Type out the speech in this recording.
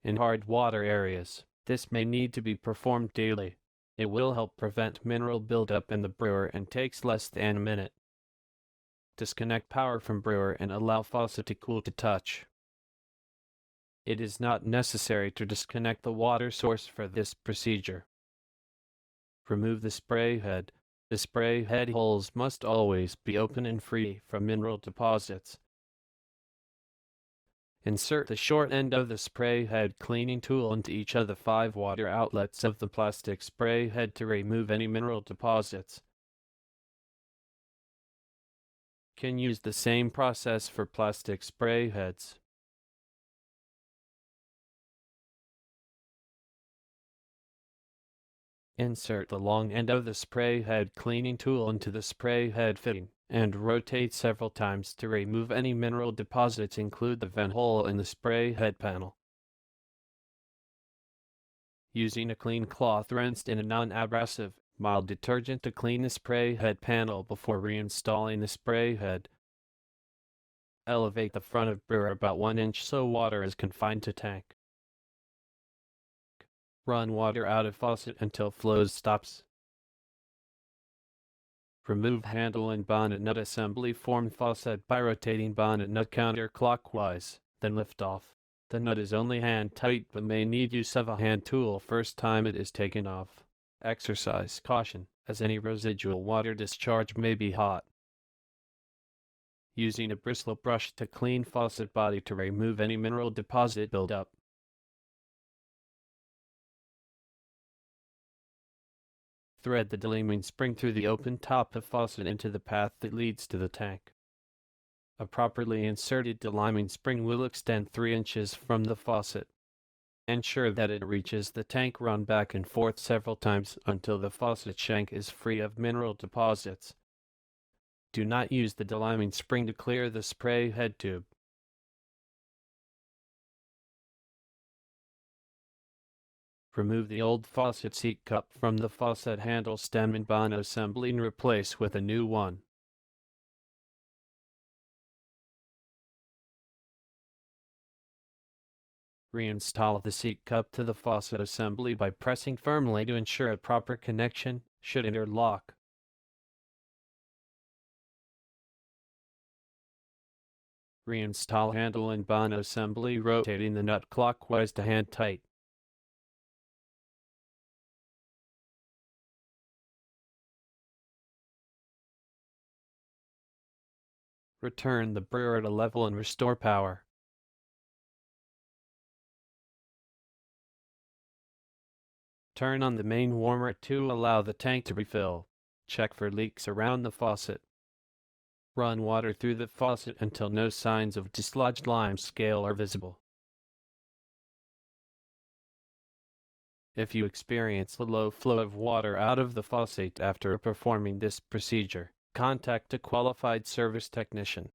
in hard water areas. This may need to be performed daily. It will help prevent mineral buildup in the brewer and takes less than a minute. Disconnect power from brewer and allow faucet to cool to touch. It is not necessary to disconnect the water source for this procedure. Remove the spray head. The spray head holes must always be open and free from mineral deposits. Insert the short end of the spray head cleaning tool into each of the 5 water outlets of the plastic spray head to remove any mineral deposits. Can use the same process for plastic spray heads. Insert the long end of the spray head cleaning tool into the spray head fitting and rotate several times to remove any mineral deposits. Include the vent hole in the spray head panel. Using a clean cloth rinsed in a non-abrasive, mild detergent to clean the spray head panel before reinstalling the spray head. Elevate the front of brewer about 1 inch so water is confined to tank. Run water out of faucet until flow stops. Remove handle and bonnet nut assembly. Form faucet by rotating bonnet nut counterclockwise, then lift off. The nut is only hand tight but may need use of a hand tool first time it is taken off. Exercise caution, as any residual water discharge may be hot. Using a bristle brush to clean faucet body to remove any mineral deposit buildup. Thread the deliming spring through the open top of faucet into the path that leads to the tank. A properly inserted deliming spring will extend 3 inches from the faucet. Ensure that it reaches the tank. Run back and forth several times until the faucet shank is free of mineral deposits. Do not use the deliming spring to clear the spray head tube. Remove the old faucet seat cup from the faucet handle stem and bonnet assembly and replace with a new one. Reinstall the seat cup to the faucet assembly by pressing firmly to ensure a proper connection should interlock. Reinstall handle and bonnet assembly, rotating the nut clockwise to hand tight. Return the brewer to level and restore power. Turn on the main warmer to allow the tank to refill. Check for leaks around the faucet. Run water through the faucet until no signs of dislodged lime scale are visible. If you experience a low flow of water out of the faucet after performing this procedure, contact a qualified service technician.